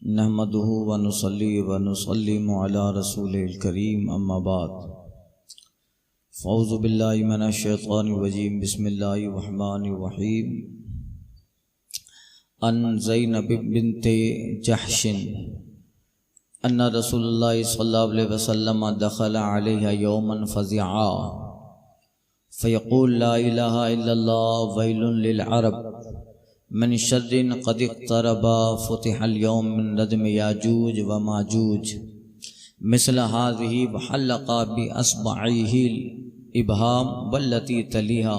नहमदुहु व नुसल्ली व नुसल्लिमु अला रसूलिल करीम अम्मा बाद फ़ौज़ु बिल्लाहि मिनश शैतानिर रजीम बिस्मिल्लाहिर रहमानिर रहीम। अन ज़ैनब बिन्ते जहशिन अन्ना रसूलुल्लाह सल्लल्लाहु अलैहि वसल्लम दखला अलैहा यौमन फ़ज़िआ फ़यक़ूल ला इलाहा इल्लल्लाह वैलुन लिल अरब मन शर्रिन क़द इक़्तरबा फ़ुतिहल यौम मिन रदम याजूज व माजूज मिस्ल हाज़िही व हल्लक़ा बि अस्बअहिल इब्हाम वल्लती तलीहा।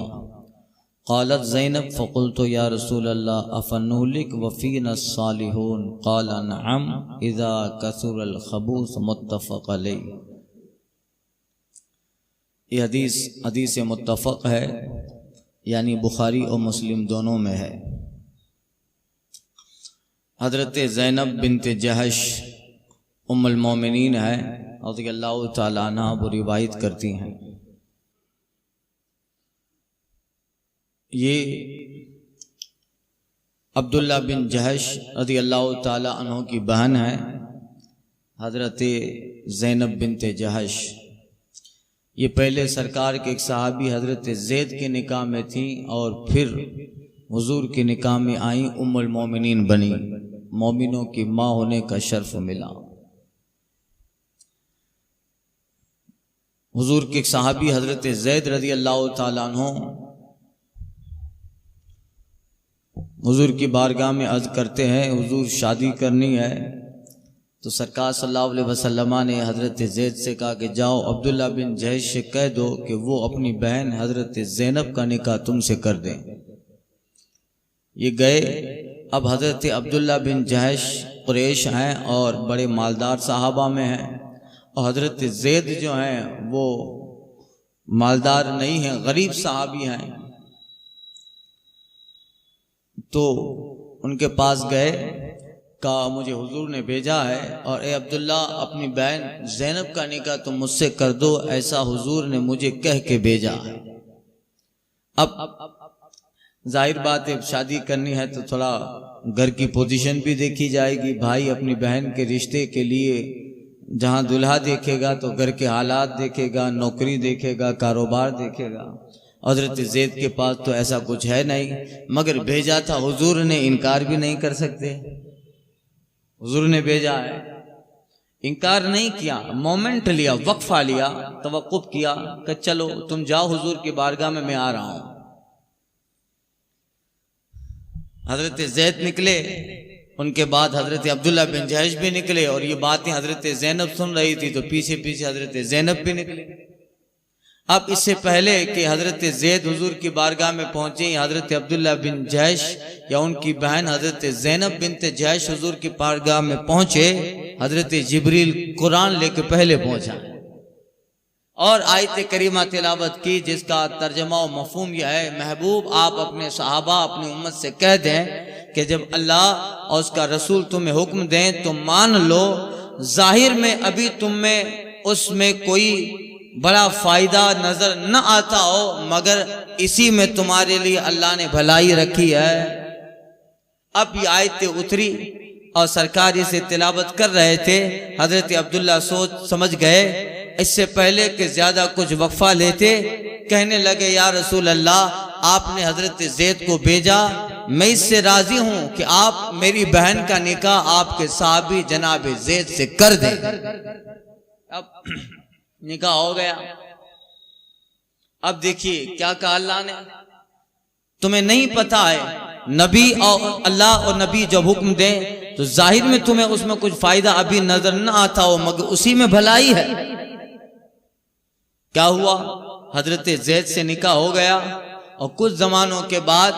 क़ालत ज़ैनब फ़क़ुल्तु या रसूलल्लाह अफ़नुहलिक व फ़ीना सालिहून क़ाल नअम इज़ा कसुरल ख़बूस मुत्तफ़क़ अलैह। ये हदीस मुत्तफ़क़ है, यानी बुखारी और मुस्लिम दोनों में है। हज़रत ज़ैनब बिन्ते जहश उम्मुल मोमिनीन है और अल्लाह ताला अन्हा वो रिवायत करती हैं। ये अब्दुल्ला बिन जहश रज़ी अल्लाह ताला अन्हु की बहन है, हज़रत ज़ैनब बिन्ते जहश। ये पहले सरकार के एक सहाबी हज़रत ज़ैद के निकाह में थी और फिर हुजूर के निकाह में आई, उम्मुल मोमिनीन बनी, मोमिनों की माँ होने का शर्फ मिला। हुजूर के एक सहाबी हज़रत ज़ैद रज़ी अल्लाह ताला अन्हु हुजूर की बारगाह में अर्ज़ करते हैं, हुजूर शादी करनी है। तो सरकार सल्लल्लाहु अलैहि वसल्लम ने हज़रत ज़ैद से कहा कि जाओ अब्दुल्ला बिन जहश से कह दो कि वो अपनी बहन हज़रत ज़ैनब का निकाह तुमसे कर दें। ये गए। अब हज़रत अब्दुल्ला बिन जहश कुरैश हैं और बड़े मालदार सहाबा में हैं, और हज़रत ज़ैद जो हैं वो मालदार नहीं हैं, गरीब सहाबी हैं। तो उनके पास गए, कहा मुझे हुजूर ने भेजा है और ए अब्दुल्ला अपनी बहन ज़ैनब का निकाह तुम मुझसे कर दो, ऐसा हुजूर ने मुझे कह के भेजा है। अब जाहिर बात है, शादी करनी है तो थोड़ा घर की पोजीशन भी देखी जाएगी। भाई अपनी बहन के रिश्ते के लिए जहाँ दुल्हा देखेगा तो घर के हालात देखेगा, नौकरी देखेगा, कारोबार देखेगा। हज़रत ज़ैद के पास तो ऐसा कुछ है नहीं, मगर भेजा था हुजूर ने, इनकार भी नहीं कर सकते। हुजूर ने भेजा है, इनकार नहीं किया, मोमेंट लिया, वक्फा लिया, तवक्कुफ किया कि चलो तुम जाओ हुजूर की बारगाह में, मैं आ रहा हूं। हजरत ज़ैद निकले, उनके बाद हजरत अब्दुल्ला बिन जहश भी निकले, और ये बातें हजरत ज़ैनब सुन रही थी तो पीछे पीछे हजरत ज़ैनब भी निकले। अब इससे पहले कि हजरत ज़ैद हुजूर की बारगाह में पहुंचे, हजरत अब्दुल्ला बिन जहश या उनकी बहन हजरत ज़ैनब बिन्ते जहश हुजूर की बारगाह में पहुंचे, हजरत जिब्रील कुरान लेके पहले पहुंचा और आयत करीमा तिलावत की, जिसका तर्जमा और मफहूम यह है, महबूब आप अपने सहाबा अपनी उम्मत से कह दें कि जब अल्लाह और उसका रसूल तुम्हें हुक्म दें तो मान लो। जाहिर में अभी तुम में उसमें कोई बड़ा फायदा नजर न आता हो, मगर इसी में तुम्हारे लिए अल्लाह ने भलाई रखी है। अब ये आयत उतरी और सरकार इसे तिलावत कर रहे थे। हजरत अब्दुल्ला सोच समझ गए, इससे पहले कि ज्यादा कुछ वक्फा लेते, कहने लगे या रसूल अल्लाह, आपने हजरत ज़ैद को भेजा, मैं इससे राजी हूं कि आप मेरी बहन का निकाह आपके साहबी जनाब ज़ैद से कर दें। अब निकाह हो गया। अब देखिए क्या कहा अल्लाह ने, तुम्हें नहीं पता है, नबी और अल्लाह और नबी जब हुक्म दें तो जाहिर में तुम्हें उसमें कुछ फायदा अभी नजर न आता हो, मगर उसी में भलाई है। क्या हुआ, हजरत ज़ैद से निकाह हो गया और कुछ जमानों के बाद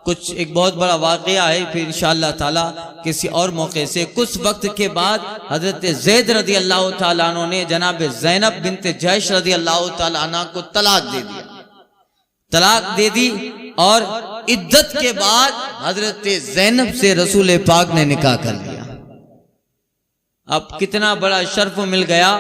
कुछ एक बहुत बड़ा वाकया है, फिर इंशाअल्लाह ताला किसी और मौके से, कुछ वक्त के बाद हजरत ज़ैद रज़ी अल्लाह ताला अन्हु ने जनाब ज़ैनब बिन्ते जहश रज़ी अल्लाह ताला अन्हा को तलाक दे दिया, तलाक दे दी। और इद्दत के बाद हजरत ज़ैनब से रसूल पाक ने निकाह कर लिया। अब कितना बड़ा शर्फ मिल गया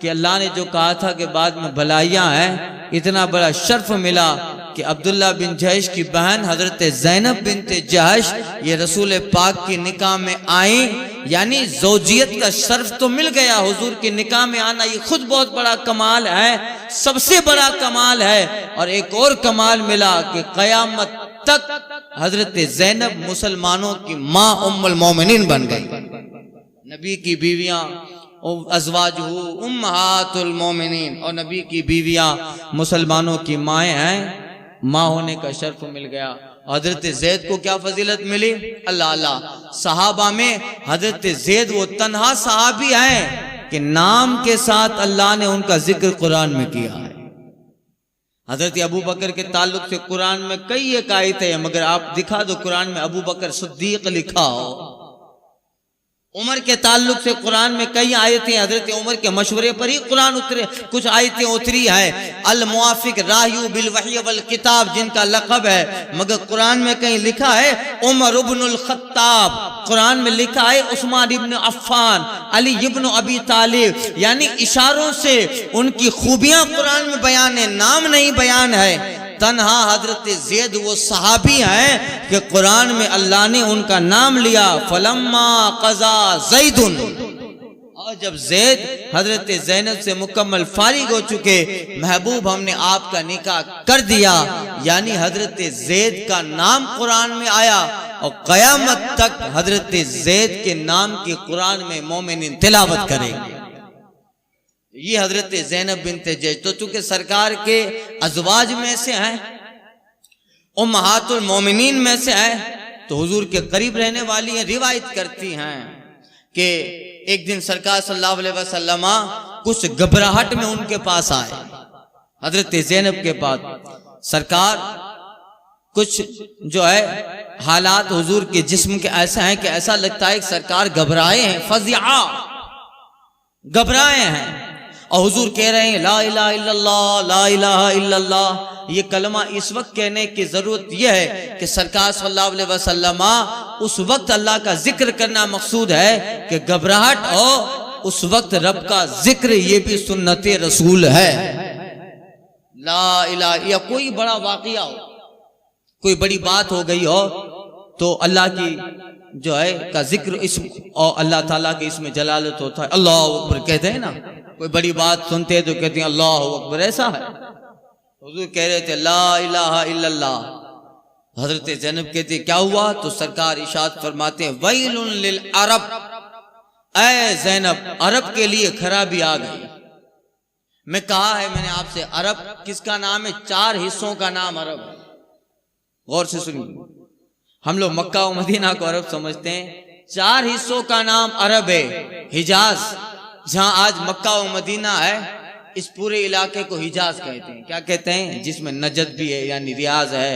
कि अल्लाह ने जो कहा था कि बाद में भलाइयां हैं, इतना बड़ा शर्फ मिला कि अब्दुल्ला बिन जहश की बहन हजरत ज़ैनब बिन्ते जहश ये रसूल पाक की निकाह में आई यानी ज़ौजियत का शर्फ तो मिल गया, हुजूर के निकाह में आना ये खुद बहुत बड़ा कमाल है, सबसे बड़ा कमाल है। और एक और कमाल मिला कि क़यामत तक हजरत ज़ैनब मुसलमानों की माँ उम्मुल मोमिनीन बन गई। नबी की बीवियां अज़वाजुहु उम्महातुल मोमिनीन, और नबी की बीवियां मुसलमानों की माएँ हैं, माँ होने का शर्फ मिल गया। हजरत ज़ैद को क्या फजीलत मिली? अल्लाह अल्लाह, सहाबा में हजरत ज़ैद वो तन्हा सहाबी हैं कि नाम के साथ अल्लाह ने उनका जिक्र कुरान में किया है। हजरत अबू बकर के ताल्लुक से कुरान में कई एक आयतें हैं, मगर आप दिखा दो कुरान में अबू बकर सिद्दीक लिखा हो। उमर के ताल्लुक से कुरान में कई आयतें, हजरत उमर के मशवरे पर ही कुरान उतरे, कुछ आयतें उतरी है। अल मुआफिक रायू बिल वही वल किताब जिनका लक़ब है, मगर कुरान में कहीं लिखा है उमर इब्नुल खत्ताब, कुरान में लिखा है उस्मान इब्न अफ़्फ़ान, अली इब्न अबी तालिब, यानी इशारों से उनकी खूबियां कुरान में बयान है, नाम नहीं बयान है। तन्हा हजरत ज़ैद वो सहाबी हैं कि कुरान में अल्लाह ने उनका नाम लिया, फलम्मा क़ज़ा ज़ैदुन, और जब ज़ैद हजरत ज़ैनब से मुकम्मल फारिग हो चुके, महबूब हमने आपका निकाह कर दिया, यानी हजरत ज़ैद का नाम कुरान में आया। और क़यामत तक हजरत ज़ैद के नाम की कुरान में मोमिनीन तिलावत करेंगे। ये हजरत ज़ैनब बिन्ते जैश, तो चूंकि सरकार के अज़वाज में से हैं, उम्महातुल मोमिनीन में से हैं, तो हुजूर के करीब रहने वाली हैं। रिवायत करती हैं कि एक दिन सरकार सल्लल्लाहु अलैहि वसल्लम कुछ घबराहट में उनके पास आए, हजरत ज़ैनब के पास। सरकार कुछ जो है हालात हुजूर के जिस्म के ऐसे हैं कि ऐसा लगता है कि सरकार घबराए हैं, फज़िआ घबराए हैं। और हुजूर कह रहे हैं ला इलाहा इल्लल्लाह, ला इलाहा इल्लल्लाह। ये कलमा इस वक्त कहने की जरूरत यह है कि सरकार सल्लल्लाहु अलैहि वसल्लम उस वक्त अल्लाह का जिक्र करना मकसूद है कि घबराहट हो, उस वक्त रब का जिक्र, ये भी सुन्नत रसूल है। ला इलाहा, या कोई बड़ा वाक़िया हो, कोई बड़ी बात हो गई हो, तो अल्लाह की जो है का जिक्र इसम और अल्लाह ताला के इसमें जलालत होता है, अल्लाह अकबर कहते हैं ना। कोई बड़ी बात सुनते हैं तो कहते हैं अल्लाह अकबर, ऐसा है। हुजूर कह रहे थे ला इलाहा इल्लल्लाह। हजरत ज़ैनब कहते क्या हुआ? तो सरकार इशाद फरमाते हैं वैलुन लिल अरब, ऐ ज़ैनब अरब के लिए खराबी आ गई। मैं कहा है मैंने आपसे, अरब किसका नाम है? 4 हिस्सों का नाम अरब है। गौर से सुनिए, हम लोग मक्का और मदीना को अरब समझते हैं, 4 हिस्सों का नाम अरब है। हिजाज, जहां आज मक्का और मदीना है, इस पूरे इलाके को हिजाज कहते हैं। क्या कहते हैं? जिसमें नजद भी है यानी रियाज है,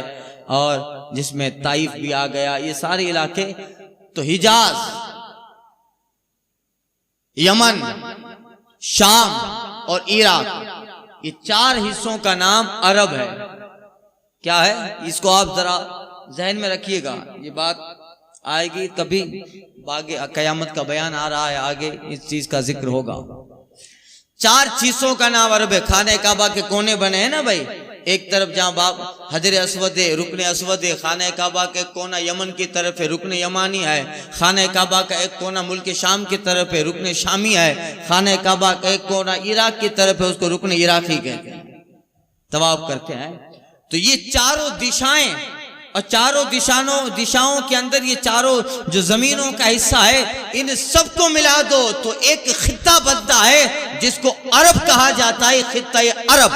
और जिसमें ताइफ भी आ गया, ये सारे इलाके। तो हिजाज, यमन, शाम और इराक, ये 4 हिस्सों का नाम अरब है। क्या है? इसको आप जरा जहन में रखिएगा, ये बात आएगी कभी, आगे कयामत का बयान आ रहा है, आगे इस चीज का जिक्र होगा। 4 चीजों का नाम अरब है। खाने काबा के कोने बने हैं ना भाई, एक तरफ जहां बाप हजर अस्वद है, रुकने अस्वद है, खाने काबा का एक कोना यमन की तरफ है, रुकने यमानी है। खाने काबा का एक कोना मुल्क शाम की तरफ है, रुकने शामी है। खाने काबा का एक कोना इराक की तरफ है, उसको रुकने इराकी कहते हैं। तवाफ करते हैं। तो ये चारों दिशाएं, और चारों दिशाओं के अंदर ये चारों जो जमीनों का हिस्सा है, इन सबको मिला दो तो एक खित्ता बनता है जिसको अरब कहा जाता है। खित्ता अरब,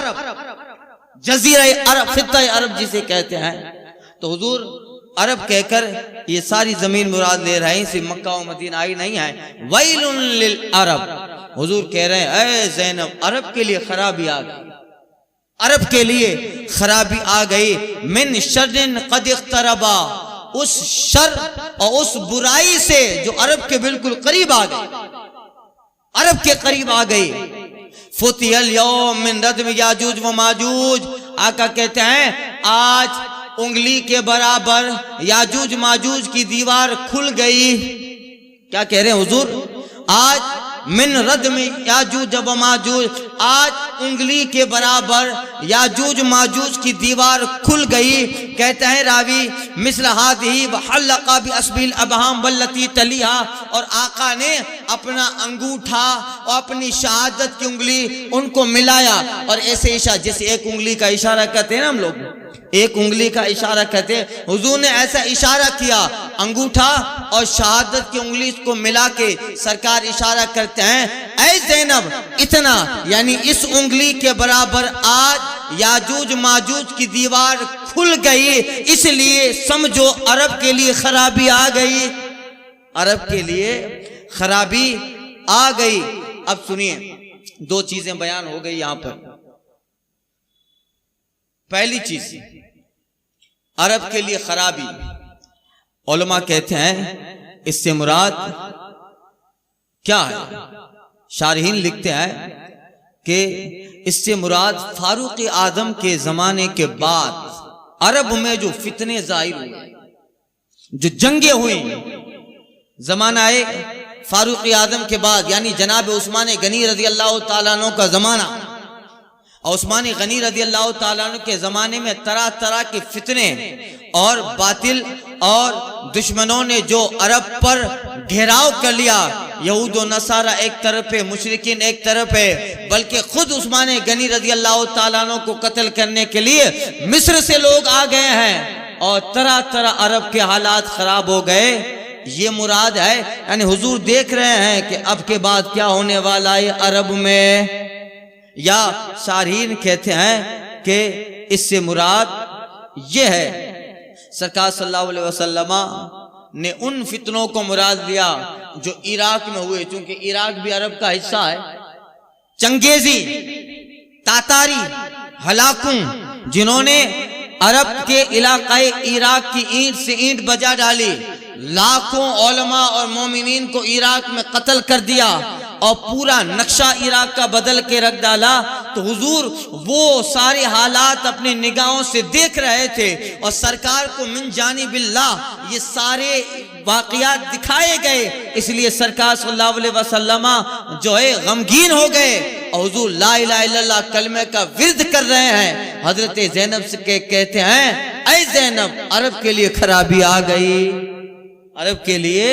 जजीरा अरब, खित्ता अरब जिसे कहते हैं। तो हुजूर अरब कहकर ये सारी जमीन मुराद ले रहे हैं, सिर्फ मक्का और मदीना ही नहीं है। वैलुन लिल अरब, हुजूर कह रहे हैं ऐ ज़ैनब अरब के लिए खराबी आ गई, अरब के लिए खराबी आ गई। मिन शर्रिन क़द इक़्तरबा, उस शर और उस बुराई से जो अरब के बिल्कुल करीब आ गई, अरब के करीब आ गई। फुतिहल यौम मिन रदम याजूज व माजूज, आका कहते हैं आज उंगली के बराबर याजूज माजूज की दीवार खुल गई। क्या कह रहे हैं हुजूर? आज मिन रद में याजूज व माजूज, आज उंगली के बराबर याजूज माजूज की दीवार खुल गई। कहते हैं रावी मिस्ल हादिही व हल्लका बि अस्बिल अबहाम वल्लती तलिहा, और आका ने अपना अंगूठा और अपनी शहादत की उंगली उनको मिलाया, और ऐसे इशारा, जैसे एक उंगली का इशारा करते हैं ना हम लोग, एक उंगली का इशारा कहते हैं, हुजूर ने ऐसा इशारा किया, अंगूठा और शहादत की उंगली को मिला के सरकार इशारा करते हैं, ऐ ज़ैनब इतना, यानी इस उंगली के बराबर आज याजूज माजूज की दीवार खुल गई, इसलिए समझो अरब के लिए खराबी आ गई, अरब के लिए खराबी आ गई। अब सुनिए, दो चीजें बयान हो गई यहां पर। पहली चीज, अरब के लिए खराबी, उलमा कहते हैं इससे मुराद क्या है? शारहीन लिखते हैं कि इससे मुराद फारूक आदम के जमाने के बाद अरब में जो फितने जाहिर हुए, जो जंगें हुई, जमाना है फारूक आदम के बाद, यानी जनाब उस्मान गनी रजी अल्लाह ताला अन्हु का जमाना, और उस्मान गनी रजी अल्लाह ताला अन्हु के जमाने में तरह तरह के फितने और बातिल और दुश्मनों ने जो अरब पर घेराव कर लिया, यहूद और नसारा एक तरफ है, मुशरिकीन एक तरफ है, बल्कि खुद उस्मान गनी रजी अल्लाह ताला अन्हु को कत्ल करने के लिए मिस्र से लोग आ गए हैं, और तरह तरह अरब के हालात खराब हो गए। ये मुराद है, यानी हुजूर देख रहे हैं कि अब के बाद क्या होने वाला है अरब में। या शारहीन कहते हैं कि इससे मुराद ये है, सरकार सल्लल्लाहु अलैहि वसल्लम ने उन फितनों को मुराद लिया जो इराक में हुए, क्योंकि इराक भी अरब का हिस्सा है। चंगेजी, तातारी, हलाकुं, जिन्होंने अरब के इलाकाए इराक की ईंट से ईंट बजा डाली, लाखों उलमा और मोमिनीन को इराक में कत्ल कर दिया और पूरा नक्शा इराक का बदल के रख डाला, तो हुजूर वो सारे हालात अपनी निगाहों से देख रहे थे, और सरकार को मिन जानिबिल्लाह ये सारे वाक़ियात दिखाए गए, इसलिए सरकार सल्लल्लाहु अलैहि वसल्लम जो है गमगीन हो गए, और हुजूर ला इलाहा इल्लल्लाह कलमे का विर्द कर रहे हैं। हजरत ज़ैनब से कहते हैं, ऐ ज़ैनब अरब के लिए खराबी आ गई, अरब के लिए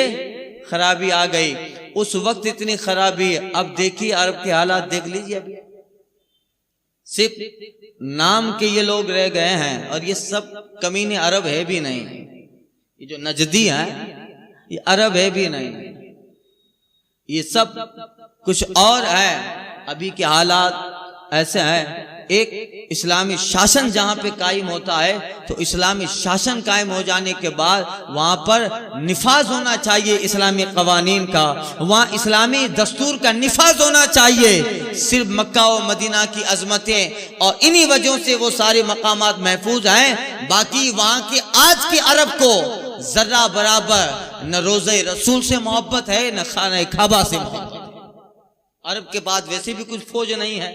खराबी आ गई। उस वक्त इतनी खराबी, अब देखिए अरब के हालात देख लीजिए, अभी सिर्फ नाम के ये लोग रह गए हैं, और ये सब कमीने अरब है भी नहीं, ये जो नजदी हैं ये अरब है भी नहीं, ये सब कुछ और है। अभी के हालात ऐसे हैं, एक इस्लामी शासन जहां पे कायम होता है, तो इस्लामी शासन कायम हो जाने के बाद वहां पर निफाज होना चाहिए इस्लामी कवानीन का, वहां इस्लामी दस्तूर का निफाज होना चाहिए। सिर्फ मक्का और मदीना की अजमतें और इन्हीं वजहों से वो सारे मकामात महफूज हैं, बाकी वहां के आज के अरब को जर्रा बराबर न रोज़े रसूल से मोहब्बत है, न खाना काबा से मोहब्बत है। अरब के बाद वैसे भी कुछ फौज नहीं है,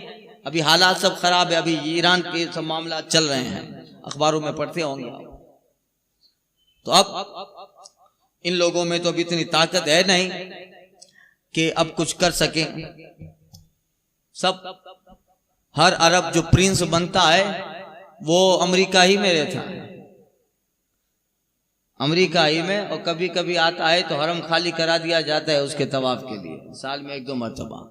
अभी हालात सब खराब है, अभी ईरान के सब मामला चल रहे हैं, अखबारों में पढ़ते होंगे आप। तो अब इन लोगों में तो अभी इतनी ताकत है नहीं कि अब कुछ कर सके। सब हर अरब जो प्रिंस बनता है वो अमेरिका ही में रहता है, अमेरिका ही में, और कभी कभी आता है तो हरम खाली करा दिया जाता है उसके तवाफ के लिए, साल में 1-2 मरतबा।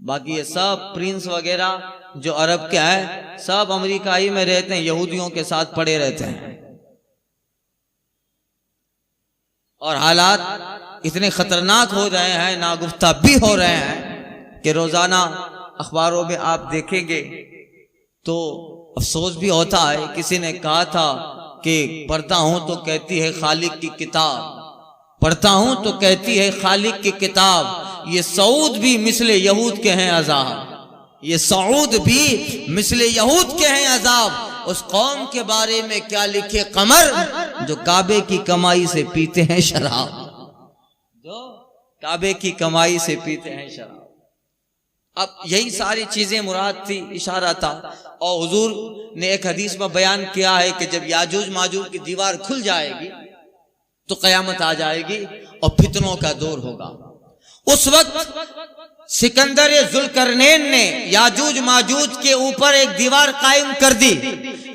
बाकी ये सब प्रिंस वगैरह जो अरब के हैं सब अमेरिका ही में रहते हैं, यहूदियों के साथ पड़े रहते हैं, और हालात इतने खतरनाक हो रहे हैं, नागुफ्ता भी हो रहे हैं कि रोजाना अखबारों में आप देखेंगे तो अफसोस भी होता है। किसी ने कहा था कि पढ़ता हूं तो कहती है खालिक की किताब, पढ़ता हूं तो कहती है खालिक की किताब, ये सऊद भी मिसले यहूद के हैं अजाब, ये सऊद भी मिसले यहूद के हैं अजाब। उस कौम के बारे में क्या लिखे कमर, जो काबे की कमाई से पीते हैं शराब, जो काबे की कमाई से पीते हैं शराब। अब यही सारी चीजें मुराद थी, इशारा था। और हुजूर ने एक हदीस में बयान किया है कि जब याजूज माजूज की दीवार खुल जाएगी तो कयामत आ जाएगी और फितनों का दौर होगा। उस वक्त सिकंदर जुल्करनैन ने याजूज माजूज के ऊपर एक दीवार कायम कर दी।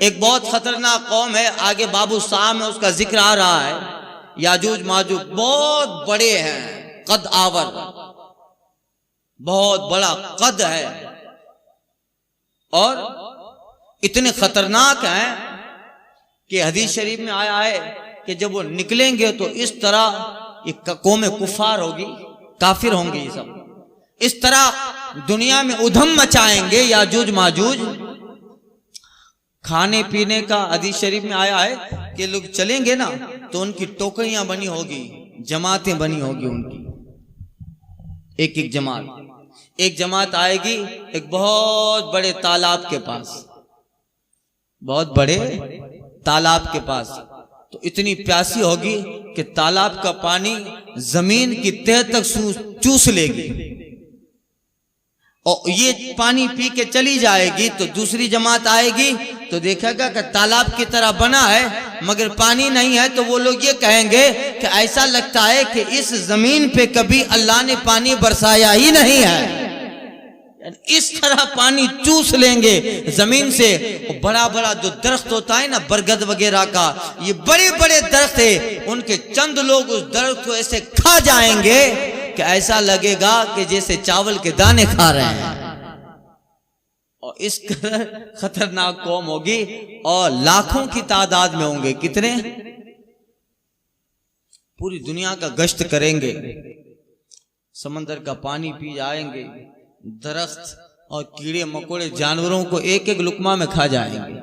एक बहुत खतरनाक कौम है, आगे बाबू साम में उसका जिक्र आ रहा है। याजूज माजूज बहुत बड़े हैं, कद आवर, बहुत बड़ा कद है और इतने खतरनाक हैं कि हदीस शरीफ में आया है कि जब वो निकलेंगे तो इस तरह ये कौम कुफार होगी, काफिर होंगे ये सब, इस तरह दुनिया में उधम मचाएंगे याजूज माजूज। खाने पीने का हदीस शरीफ में आया है कि लोग चलेंगे ना तो उनकी टोकरियां बनी होगी, जमातें बनी होगी उनकी, एक एक जमात। एक जमात आएगी एक बहुत बड़े तालाब के पास, बहुत बड़े तालाब के पास, तो इतनी प्यासी होगी कि तालाब का पानी जमीन की तह तक चूस लेगी और ये पानी पी के चली जाएगी। तो दूसरी जमात आएगी तो देखेगा कि तालाब की तरह बना है मगर पानी नहीं है, तो वो लोग ये कहेंगे कि ऐसा लगता है कि इस जमीन पे कभी अल्लाह ने पानी बरसाया ही नहीं है। इस तरह पानी चूस लेंगे जमीन से। बड़ा बड़ा जो दरख्त होता है ना, बरगद वगैरह का, ये बड़े बड़े दरख्त है, उनके चंद लोग उस दरख्त को ऐसे खा जाएंगे कि ऐसा लगेगा कि जैसे चावल के दाने खा रहे हैं। और इस खतरनाक कौम होगी और लाखों की तादाद में होंगे। कितने? पूरी दुनिया का गश्त करेंगे, समंदर का पानी पी जाएंगे, दरख्त और कीड़े मकोड़े जानवरों को एक एक लुकमा में खा जाएंगे।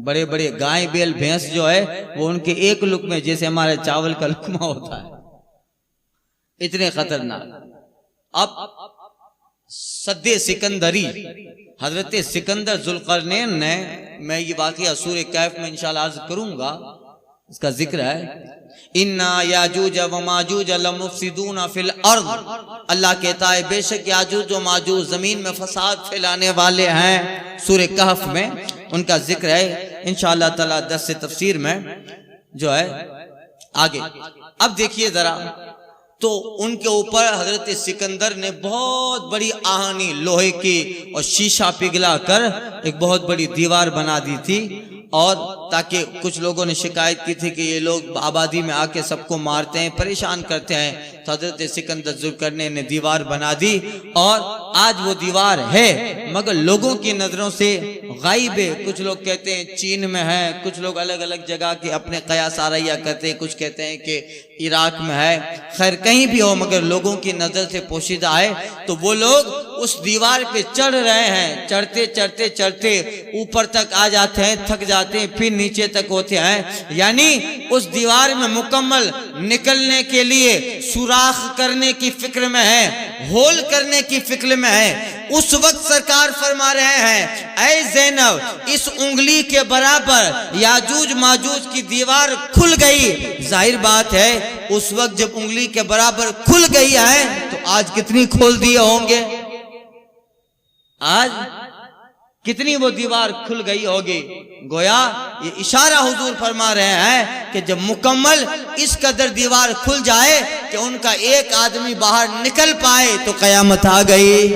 बड़े बड़े गाय बैल भैंस जो है वो उनके एक लुकमे, जैसे हमारे चावल का लुकमा होता है, इतने खतरनाक। अब सद्दे सिकंदरी, हजरत सिकंदर जुल्करनैन ने, मैं ये वाक़या सूरह कैफ में इंशाअल्लाह अर्ज करूंगा, इसका जिक्र है। इन्ना याजूज व माजूज लमुफसिदून फिल अर्द, अल्लाह कहता है बेशक याजूज व माजूज जमीन में फसाद फैलाने वाले हैं। सूरह कहफ में उनका जिक्र है, इंशाअल्लाह ताला दस से तफसीर में जो है आगे। अब देखिए जरा, तो उनके ऊपर हजरत सिकंदर ने बहुत बड़ी आहानी लोहे की और शीशा पिघला कर एक बहुत बड़ी दीवार बना दी थी। और ताकि कुछ लोगों ने शिकायत की थी कि ये लोग आबादी में आके सबको मारते हैं, परेशान करते हैं, तो हजरत सिकंदर जुल्करनैन ने दीवार बना दी। और आज वो दीवार है मगर लोगों की नजरों से गायब है। कुछ लोग कहते हैं चीन में है, कुछ लोग अलग अलग जगह के अपने कयास आरैया करते हैं, कुछ कहते हैं कि इराक में है। खैर कहीं भी हो मगर लोगों की नजर से पोशीदा है। तो वो लोग उस दीवार पे चढ़ रहे हैं, चढ़ते चढ़ते चढ़ते ऊपर तक आ जाते हैं, थक जाते हैं, फिर नीचे तक होते हैं। यानी उस दीवार में मुकम्मल निकलने के लिए सुराख करने की फिक्र में है, होल करने की फिक्र में है। उस वक्त सरकार फरमा रहे हैं, ऐ ज़ैनब, इस उंगली के बराबर याजूज माजूज की दीवार खुल गई। जाहिर बात है उस वक्त जब उंगली के बराबर खुल गई है तो आज कितनी खोल दिए होंगे, आज कितनी वो दीवार खुल गई होगी। गोया ये इशारा हुजूर फरमा रहे हैं कि जब मुकम्मल इस कदर दीवार खुल जाए कि उनका एक आदमी बाहर निकल पाए तो कयामत आ गई,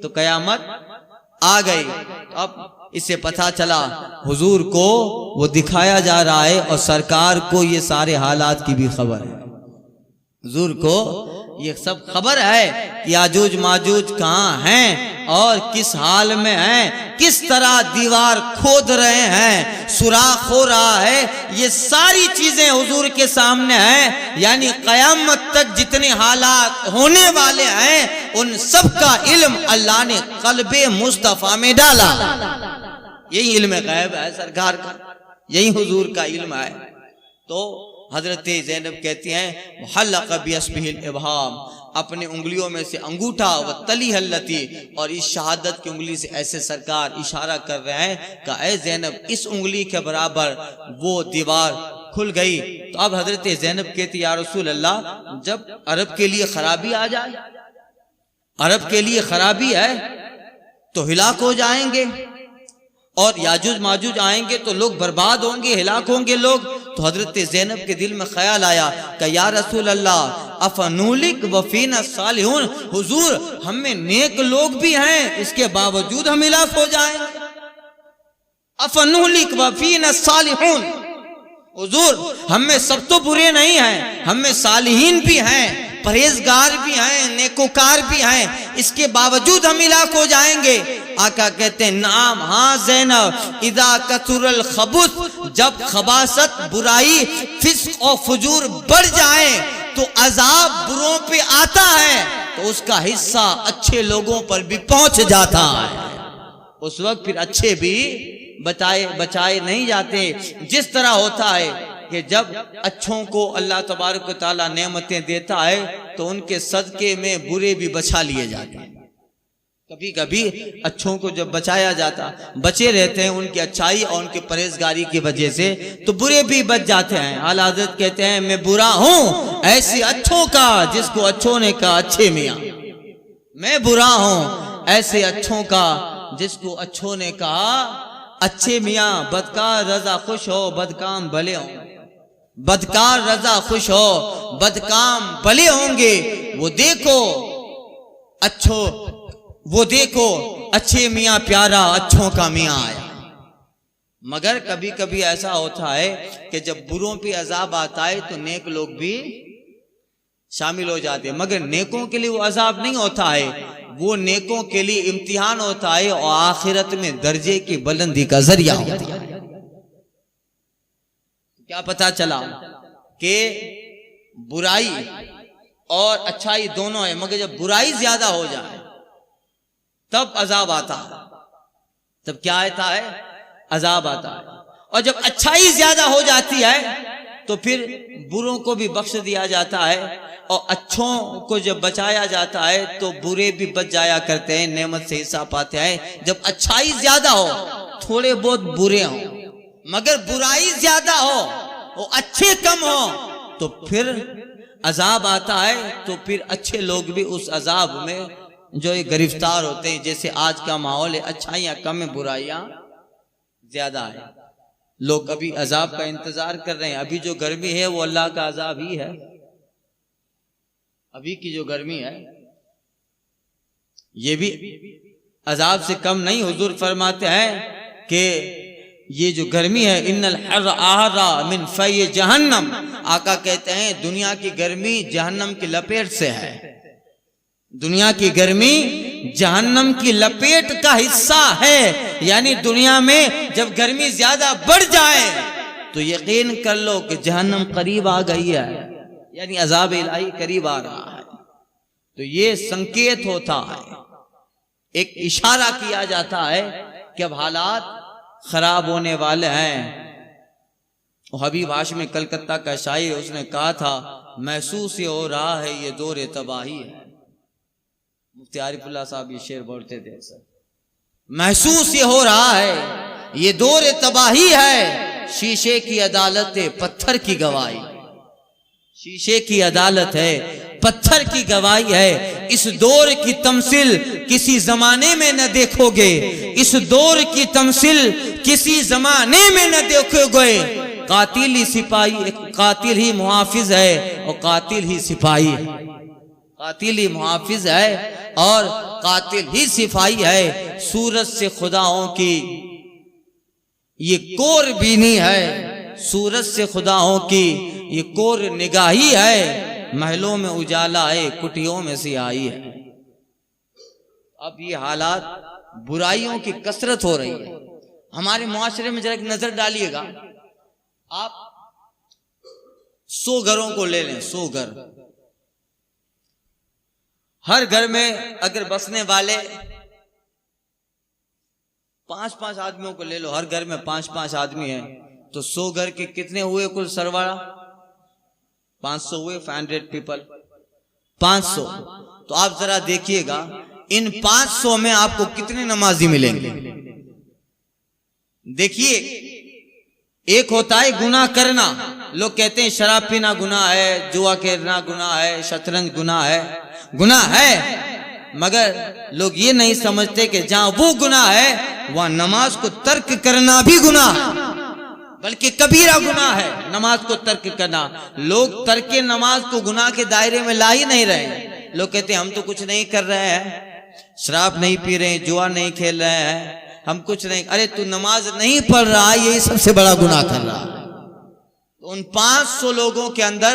तो कयामत आ गई। तो अब इससे पता चला हुजूर को वो दिखाया जा रहा है और सरकार को ये सारे हालात की भी खबर है। हुजूर को ये सब खबर है कि याजूज माजूज कहाँ हैं और किस हाल में हैं, किस तरह दीवार खोद रहे हैं, सुराख हो रहा है। ये सारी चीजें हुजूर के सामने हैं। यानी कयामत तक जितने हालात होने वाले हैं उन सब का इल्म अल्लाह ने कल्बे मुस्तफा में डाला। यही इल्म गैब है सरकार का, यही हुजूर का इल्म है। तो हजरत ज़ैनब कहती हैं मुहल्लक़ बिअस्बिहिल इब्हाम, अपने उंगलियों में से अंगूठा व तली हल्लती, और इस शहादत की उंगली से ऐसे सरकार इशारा कर रहे हैं कि ऐ ज़ैनब, इस उंगली के बराबर वो दीवार खुल गई। तो अब हजरत ज़ैनब कहती या रसूल अल्लाह, जब अरब के लिए खराबी आ जाए, अरब के लिए खराबी है तो हिलाक हो जाएंगे और याजूज माजूज आएंगे तो लोग बर्बाद होंगे, हिलाक होंगे लोग। तो हजरत ज़ैनब के दिल में ख्याल आया कि या रसूल अल्लाह, अफनुलिक वफीना सालिहून, हुजूर हम में नेक लोग भी हैं, इसके बावजूद हम हिलाक हो जाएंगे। अफनुलिक वफीना सालिहून, हुजूर हम में सब तो बुरे नहीं हैं, हम में सालिहीन भी हैं, परहेजगार भी हैं, नेकोकार भी हैं, इसके बावजूद हम हिलाक हो जाएंगे। आका कहते हैं नाम, हाँ ज़ैनब, इदा कसुरल खबुस, जब खबासत बुराई फिस्क और फुजूर बढ़ जाए तो अजाब बुरों पे आता है, तो उसका हिस्सा अच्छे लोगों पर भी पहुंच जाता है। उस वक्त फिर अच्छे भी बचाए नहीं जाते। जिस तरह होता है कि जब अच्छों को अल्लाह तबारक व तआला नेमतें देता है तो उनके सदके में बुरे भी बचा लिए जाते हैं। कभी कभी अच्छों को जब बचाया जाता, बचे रहते हैं उनकी अच्छाई और उनकी परहेजगारी की वजह से, तो बुरे भी बच जाते हैं। आला हज़रत कहते हैं मैं बुरा हूं ऐसे अच्छों का जिसको अच्छों ने कहा अच्छे मियां, मैं बुरा हूं ऐसे अच्छों का जिसको अच्छों ने कहा अच्छे मियां। बदकार रजा खुश हो, बदकाम भले हो, बदकार रजा खुश हो, बदकाम भले होंगे। वो देखो अच्छे मियां प्यारा, अच्छों का मियां आया। मगर कभी कभी ऐसा होता है कि जब बुरों पे अजाब आता है तो नेक लोग भी शामिल हो जाते हैं, मगर नेकों के लिए वो अजाब नहीं होता है, वो नेकों के लिए इम्तिहान होता है और आखिरत में दर्जे की बुलंदी का जरिया होता है। क्या पता चला कि बुराई और अच्छाई दोनों है, मगर जब बुराई ज्यादा हो जाए तब अजाब आता है। तब क्या आता है? अजाब आता है। और जब अच्छाई ज्यादा हो जाती है तो फिर बुरों को भी बख्श दिया जाता है, और अच्छों को जब बचाया जाता है तो बुरे भी बच जाया करते हैं, नेमत से हिस्सा पाते हैं। जब अच्छाई ज्यादा हो, थोड़े बहुत बुरे हो, मगर बुराई ज्यादा हो, वो अच्छे कम हो, तो फिर अजाब आता है। तो फिर अच्छे लोग भी उस अजाब में जो ये गिरफ्तार होते हैं। जैसे आज का माहौल है, अच्छाइयां कम है, बुराइयां ज्यादा है। लोग अभी अजाब का इंतजार कर रहे हैं। अभी जो गर्मी है वो अल्लाह का अजाब ही है। अभी की जो गर्मी है ये भी अजाब से कम नहीं। हुजूर फरमाते हैं कि ये जो गर्मी है, इन्नल हर्र आहरा मिन फय जहन्नम, आका कहते हैं दुनिया की गर्मी जहन्नम की लपेट से है। दुनिया की गर्मी जहन्नम की लपेट का हिस्सा है। यानी दुनिया में जब गर्मी ज्यादा बढ़ जाए तो यकीन कर लो कि जहन्नम करीब आ गई है, यानी अजाब इलाही करीब आ रहा है। तो ये संकेत होता है, एक इशारा किया जाता है कि अब हालात खराब होने वाले हैं। हबीब हाशमी कलकत्ता का शायर, उसने कहा था महसूस ये हो रहा है ये दौर तबाही है। मुफ्ती आरिफुल्लाह साहब ये शेर बोलते थे सर, महसूस ये हो रहा है ये दौर तबाही है, शीशे की अदालत है पत्थर की गवाही, शीशे की अदालत है पत्थर की गवाही है। इस दौर की तमसिल किसी जमाने में न देखोगे, इस दौर की तमसिल किसी जमाने में न देखोगे। कातिल ही सिपाही, कातिल ही मुहाफिज है और कातिल ही सिपाही है। कातिल ही मुहाफिज है और कातिल ही सिपाही है। सूरज से खुदाओं की ये कोर बीनी है, सूरज से खुदाओं की ये कोर निगाही है। महलों में उजाला है, कुटियों में सियाही है। अब ये हालात, बुराइयों की कसरत हो रही है हमारे मुआशरे में। जरा एक नजर डालिएगा आप, 100 घरों को ले लें, 100 घर, हर घर में अगर बसने वाले 5-5 आदमियों को ले लो, हर घर में 5-5 आदमी हैं, तो 100 घर के कितने हुए कुल सरवाड़ा? 500 हुए, 500 पीपल, 500। तो आप जरा देखिएगा इन 500 में आपको कितने नमाजी मिलेंगे? देखिए, एक होता है गुनाह करना। लोग कहते हैं शराब पीना गुनाह है, जुआ खेलना गुनाह है, शतरंज गुनाह है। गुनाह है, मगर लोग ये नहीं समझते कि जहां वो गुनाह है वहां नमाज को तर्क करना भी गुनाह है। बल्कि कबीरा गुनाह है नमाज को तर्क करना। लोग तर्क नमाज को गुनाह के दायरे में ला ही नहीं रहे। लोग कहते हैं हम तो कुछ नहीं कर रहे हैं, शराब नहीं पी रहे हैं, जुआ नहीं खेल रहे हैं, हम कुछ नहीं। अरे तू नमाज नहीं पढ़ रहा, यही सबसे बड़ा गुनाह कर रहा है। तो उन 500 लोगों के अंदर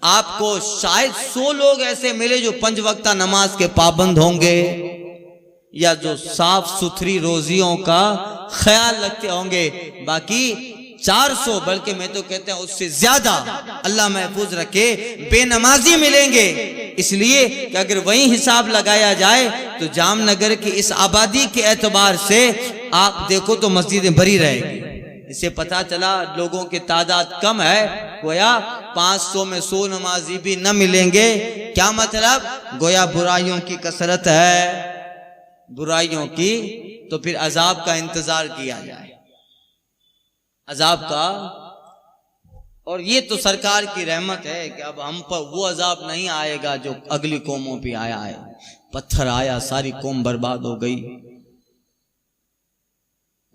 आपको शायद 100 लोग ऐसे मिले जो 5 वक्ता नमाज के पाबंद होंगे या जो साफ सुथरी रोजियों का ख्याल रखते होंगे। बाकी 400 बल्कि मैं तो कहते हैं उससे ज्यादा अल्लाह महफूज रखे बेनमाजी मिलेंगे। इसलिए कि अगर वही हिसाब लगाया जाए तो जामनगर की इस आबादी के एतबार से आप देखो तो मस्जिदें भरी रहेगी। इससे पता चला लोगों की तादाद कम है, गोया 500 में 100 नमाजी भी न मिलेंगे। क्या मतलब? गोया बुराइयों की कसरत है, बुराइयों की। तो फिर अजाब का इंतजार किया जाए, अजाब का। और ये तो सरकार की रहमत है कि अब हम पर वो अजाब नहीं आएगा जो अगली कौमों पे आया है। पत्थर आया, सारी कौम बर्बाद हो गई।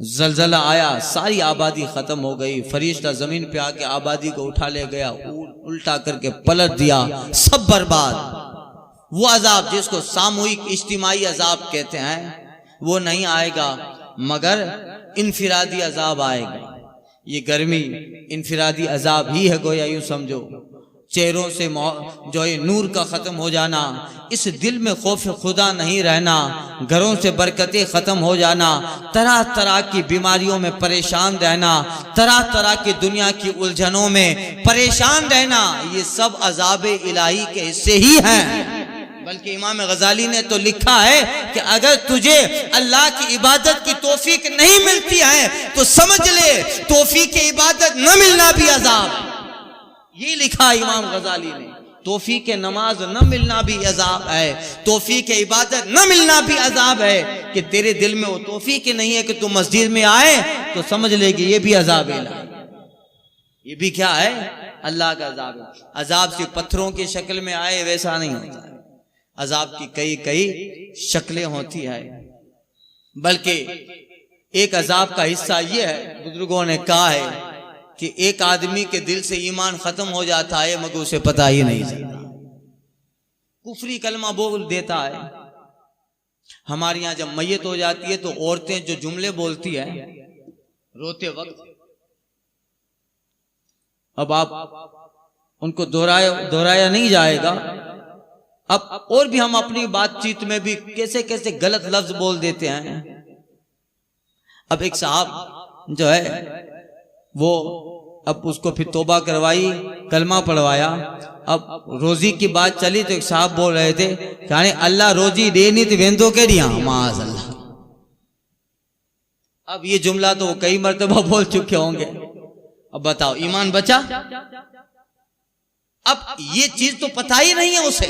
जलजला आया, सारी आबादी खत्म हो गई। फरिश्ता जमीन पे आके आबादी को उठा ले गया, उल्टा करके पलट दिया, सब बर्बाद। वो अजाब जिसको सामूहिक इज्तिमाई अजाब कहते हैं वो नहीं आएगा, मगर इनफिरादी अजाब आएगा। ये गर्मी इनफिरादी अजाब ही है, गोया यूं समझो। चेहरों से जो है नूर का खत्म हो जाना, इस दिल में खौफ खुदा नहीं रहना, घरों से बरकतें खत्म हो जाना, तरह तरह की बीमारियों में परेशान रहना, तरह तरह की दुनिया की उलझनों में परेशान रहना, ये सब अजाब इलाही के हिस्से ही हैं। बल्कि इमाम गजाली ने तो लिखा है कि अगर तुझे अल्लाह की इबादत की तौफीक नहीं मिलती है तो समझ ले तौफीक इबादत न मिलना भी अजाब। ये लिखा इमाम गजाली ने, तौफीक नमाज न मिलना भी अजाब है, तौफीक इबादत न मिलना भी अजाब है। कि तेरे दिल में वो तौफीक नहीं है कि तू मस्जिद में आए तो समझ ले कि ये भी अजाब है। ये भी क्या है? अल्लाह का अजाब है। अजाब सिर्फ पत्थरों की शक्ल में आए वैसा नहीं होता है, अजाब की कई कई शक्लें होती है। बल्कि एक अजाब का हिस्सा यह है, बुजुर्गों ने कहा है कि एक आदमी के दिल से ईमान खत्म हो जाता है मगर उसे पता ही नहीं चलता, कुफरी कलमा बोल देता है। हमारे यहाँ जब मैयत हो जाती है तो औरतें जो जुमले बोलती है रोते वक्त, अब आप उनको दोहराया नहीं जाएगा। अब और भी हम अपनी बातचीत में भी कैसे कैसे गलत लफ्ज बोल देते हैं। अब एक साहब जो है वो अब उसको फिर तौबा करवाई, कलमा पढ़वाया। अब रोजी की बात चली तो एक साहब बोल रहे थे कि अल्लाह रोजी दे नहीं तो वेंदो के दिया माज़अल्लाह। अब ये जुमला तो वो कई मर्तबा बोल चुके होंगे। अब बताओ ईमान बचा? अब ये चीज तो पता ही नहीं है उसे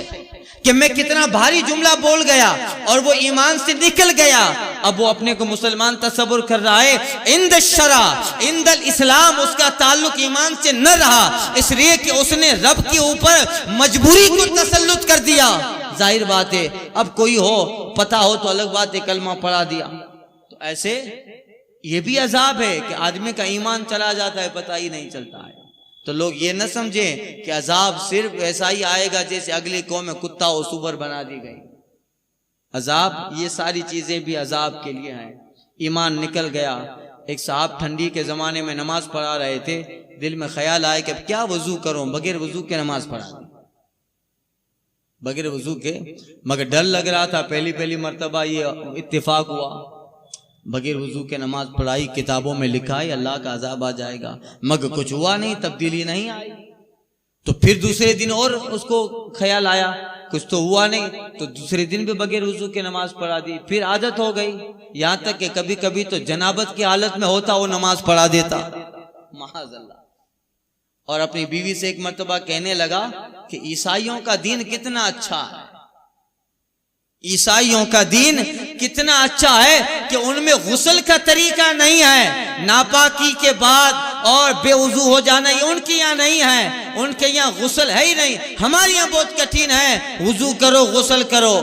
कि मैं कितना भारी जुमला बोल गया और वो ईमान से निकल गया। अब वो अपने को मुसलमान तसव्वुर कर रहा है। इंद शरा इंदल इस्लाम उसका ताल्लुक ईमान से न रहा, इसलिए कि उसने रब के ऊपर मजबूरी को तसल्लुत कर दिया। जाहिर बात है अब कोई हो पता हो तो अलग बात है, कलमा पढ़ा दिया। तो ऐसे ये भी अजाब है कि आदमी का ईमान चला जाता है, पता ही नहीं चलता है। तो लोग ये न समझें कि अजाब सिर्फ ऐसा ही आएगा जैसे अगली कौम में कुत्ता और सुअर बना दी गई। अजाब ये सारी चीजें भी अजाब के लिए हैं। ईमान निकल गया। एक साहब ठंडी के जमाने में नमाज पढ़ा रहे थे, दिल में ख्याल आया कि क्या वजू करूं, बगैर वजू के नमाज पढ़ा, बगैर वजू के। मगर डर लग रहा था, पहली मर्तबा ये इत्तेफाक हुआ, बगैर वजू के नमाज पढ़ाई। किताबों में लिखा है अल्लाह का अजाब आ जाएगा, मगर कुछ हुआ नहीं, तब्दीली नहीं आई। तो फिर दूसरे दिन और उसको ख्याल आया कुछ तो हुआ नहीं, तो दूसरे दिन भी बगैर वजू के नमाज पढ़ा दी। फिर आदत हो गई, यहां तक कि कभी कभी तो जनाबत की हालत में होता वो नमाज पढ़ा देता, माज़अल्लाह। और अपनी बीवी से एक मर्तबा कहने लगा कि ईसाइयों का दीन कितना अच्छा है, ईसाइयों का दीन कितना अच्छा है कि उनमें गुस्ल का तरीका नहीं है, नापाकी के बाद और बेवजू हो जाना ये उनके यहाँ नहीं है। उनके यहाँ गुस्ल है ही नहीं, हमारे यहाँ बहुत कठिन है, वजू करो गुस्ल करो।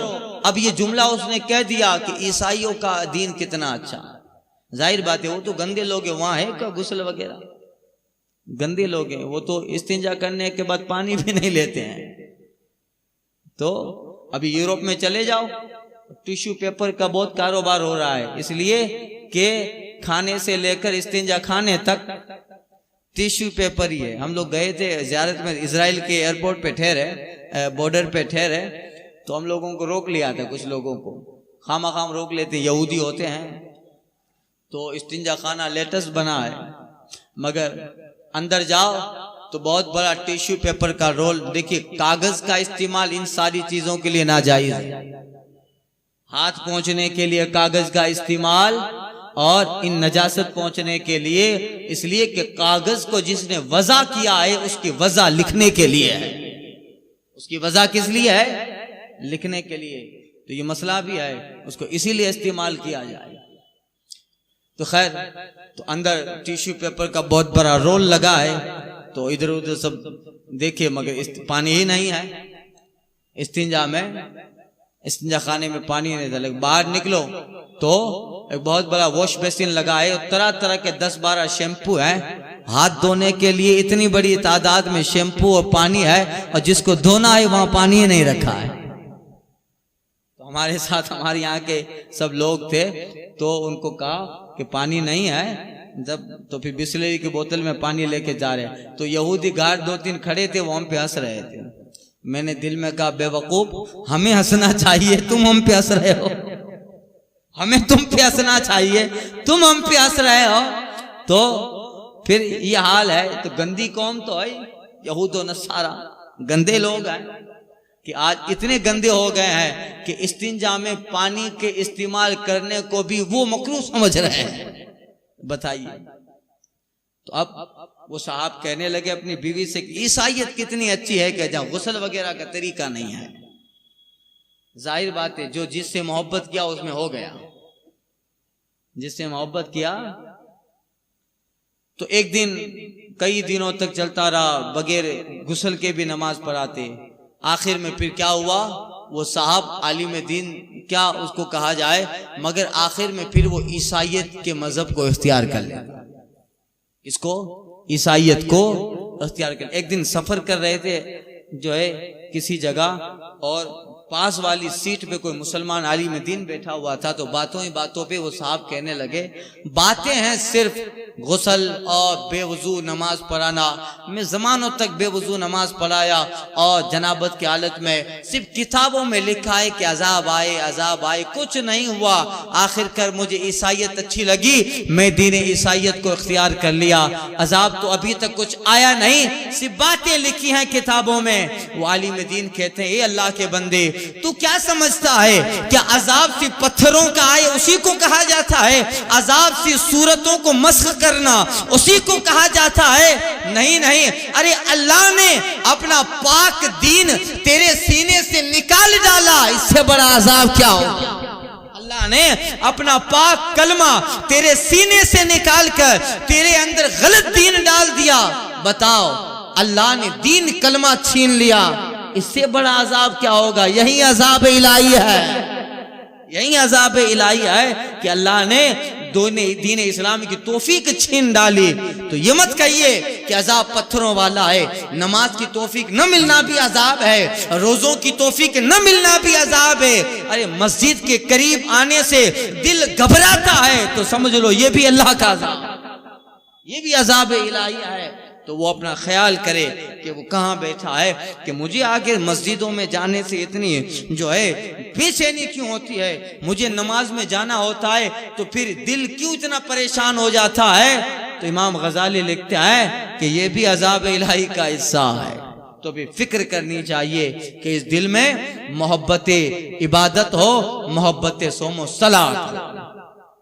अब ये जुमला उसने कह दिया कि ईसाइयों का दीन कितना अच्छा है। जाहिर बात है वो तो गंदे लोग हैं, वहां है क्या गुस्ल वगैरह? गंदे लोग हैं वो तो इस्तिंजा करने के बाद पानी भी नहीं लेते हैं। तो अभी यूरोप में चले जाओ, टिश्यू पेपर का बहुत कारोबार हो रहा है, इसलिए कि खाने से लेकर इस्तिंजा खाने तक टिश्यू पेपर ही है। हम लोग गए थे ज़ियारत में, इजराइल के एयरपोर्ट पे ठहरे, बॉर्डर पे ठहरे, तो हम लोगों को रोक लिया था, कुछ लोगों को खाम रोक लेते, यहूदी होते हैं। तो इस्तिंजा खाना लेटेस्ट बना है, मगर अंदर जाओ तो बहुत बड़ा टिश्यू पेपर का रोल। देखिए कागज का इस्तेमाल इन सारी चीजों के लिए नाजायज है। हाथ पोंछने के लिए कागज का इस्तेमाल और इन नजासत पहुंचने के लिए, इसलिए कि कागज को जिसने वज़ा किया है उसकी वज़ा लिखने के लिए है। उसकी वज़ा किस लिए है? लिखने के लिए। तो ये मसला भी है, उसको इसीलिए इस्तेमाल किया जाए। तो खैर, तो अंदर टिश्यू पेपर का बहुत बड़ा रोल लगा है, तो इधर उधर सब देखिए, मगर पानी ही नहीं है। इस्तिंजा में, इस्तिंजा खाने में पानी नहीं था। बाहर निकलो तो एक बहुत बड़ा वॉश बेसिन लगा है, तरह तरह के 10-12 शैम्पू हैं। हाथ धोने के लिए इतनी बड़ी तादाद में शैम्पू और पानी है, और जिसको धोना है वहां पानी ही नहीं रखा है। तो हमारे साथ हमारे यहाँ के सब लोग थे, तो उनको कहा कि पानी नहीं है, जब तो फिर बिस्लेरी की बोतल में पानी लेके जा रहे। तो यहूदी गार्ड 2-3 खड़े थे, वो हम पे हंस रहे थे। मैंने दिल में कहा बेवकूफ, हमें हंसना चाहिए, तुम हम पे हंस रहे हो। हमें तुम पे हंसना चाहिए, तुम हम पे हंस रहे हो। तो फिर ये हाल है। तो गंदी कौम तो है यहूद और नसारा, गंदे लोग हैं कि आज इतने गंदे हो गए हैं कि इस्तिंजा में पानी के इस्तेमाल करने को भी वो मकरूह समझ रहे हैं। बताइए। तो अब वो साहब कहने लगे अपनी बीवी से, ईसाईयत कितनी अच्छी है कि जहां गुस्ल वगैरह का तरीका नहीं है। जाहिर बात है, जो जिससे मोहब्बत किया उसमें हो गया। जिससे मोहब्बत किया, तो एक दिन कई दिनों तक चलता रहा, बगैर गुस्ल के भी नमाज पढ़ाते। आखिर में फिर क्या हुआ, वो साहब आलिम दीन क्या उसको कहा जाए, मगर आखिर में फिर वो ईसाईयत के मजहब को इख्तियार कर ले। इसको ईसाईयत को इख्तियार कर। एक दिन सफर कर रहे थे जो है किसी जगह, और पास वाली सीट पे कोई मुसलमान आलिम दीन बैठा हुआ था। तो बातों ही बातों पे वो साहब कहने लगे, बातें हैं सिर्फ गुस्ल और बेवजू नमाज पढ़ाना। मैं जमानों तक बेवजू नमाज पढ़ाया और जनाबत की हालत में, सिर्फ किताबों में लिखा है कि अजाब आए अजाब आए, कुछ नहीं हुआ। आखिरकार मुझे ईसाईयत अच्छी लगी, मैं दीन ईसाईयत को इख्तियार कर लिया। अजाब तो अभी तक कुछ आया नहीं, सिर्फ बातें लिखी हैं किताबों में। वो आलिम दीन कहते हैं, ए अल्लाह के बंदे, तू क्या समझता है क्या अजाब सिर्फ पत्थरों का आए उसी को कहा जाता है? अजाब सिर्फ सूरतों को मस्ख करना उसी को कहा जाता है? नहीं नहीं, अरे अल्लाह ने अपना पाक दीन तेरे सीने से निकाल डाला, इससे बड़ा अजाब क्या हो? अल्लाह ने अपना पाक कलमा तेरे सीने से निकालकर तेरे अंदर गलत दीन डाल दिया। बताओ, अल्लाह ने दीन कलमा छीन लिया, इससे बड़ा अजाब क्या होगा? यही अजाब इलाही है, यही अजाब इलाही है कि अल्लाह ने दीन इस्लाम की तौफीक छीन डाली। तो ये मत कहिए कि अजाब पत्थरों वाला है। नमाज की तौफीक न मिलना भी अजाब है, रोजों की तौफीक न मिलना भी अजाब है। अरे मस्जिद के करीब आने से दिल घबराता है, तो समझ लो ये भी अल्लाह का अजाब, ये भी अजाब इलाही है। तो वो अपना ख्याल करे कि वो कहाँ बैठा है, कि मुझे आगे मस्जिदों में जाने से इतनी जो है बेचैनी क्यों होती है, मुझे नमाज में जाना होता है तो फिर दिल क्यों इतना परेशान हो जाता है। तो इमाम गजाली लिखते हैं कि ये भी अजाब इलाही का हिस्सा है। तो भी फिक्र करनी चाहिए कि इस दिल में मोहब्बत इबादत हो, मोहब्बत सोमो सलात,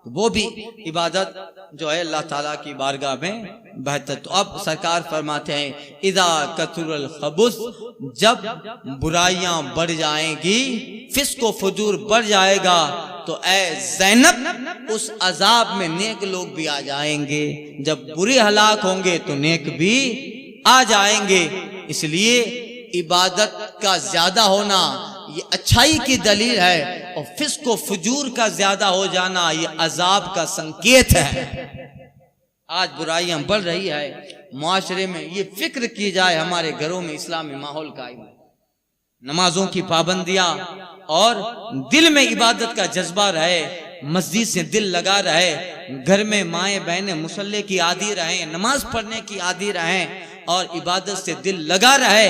वो भी इबादत जो है अल्लाह ताला की बारगाह में बेहतर। तो अब सरकार फरमाते हैं, इदा कथुरल खबुस, जब बुराइयां बढ़ जाएंगी, फिस्को फजूर बढ़ जाएगा, तो ए ज़ैनब उस अजाब में नेक लोग भी आ जाएंगे। जब बुरे हलाक होंगे तो नेक भी आ जाएंगे। इसलिए इबादत का ज्यादा होना, ये अच्छाई की दलील है और फिस्क व फजूर का ज्यादा हो जाना ये अजाब का संकेत है। आज बुराइयां बढ़ रही है मुआशरे में, ये फिक्र की जाए हमारे घरों में इस्लामी माहौल कायम, नमाजों की पाबंदियां और दिल में इबादत का जज्बा रहे, मस्जिद से दिल लगा रहे, घर में माएँ बहनें मुसल्ले की आदी रहें, नमाज पढ़ने की आदी रहें और इबादत से दिल लगा रहे,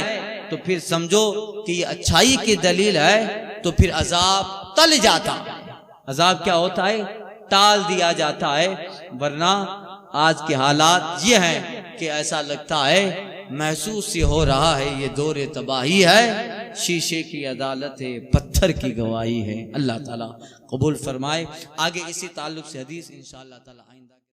तो फिर समझो कि ये अच्छाई की दलील है। तो फिर अजाब टल जाता, अजाब क्या होता है, टाल दिया जाता है। वरना आज के हालात ये हैं कि ऐसा लगता है, महसूस ये हो रहा है ये दौरे तबाही है, शीशे की अदालत है, पत्थर की गवाही है। अल्लाह ताला कबूल फरमाए। आगे इसी ताल्लुक से हदीस इंशाअल्लाह ताला आइंदा।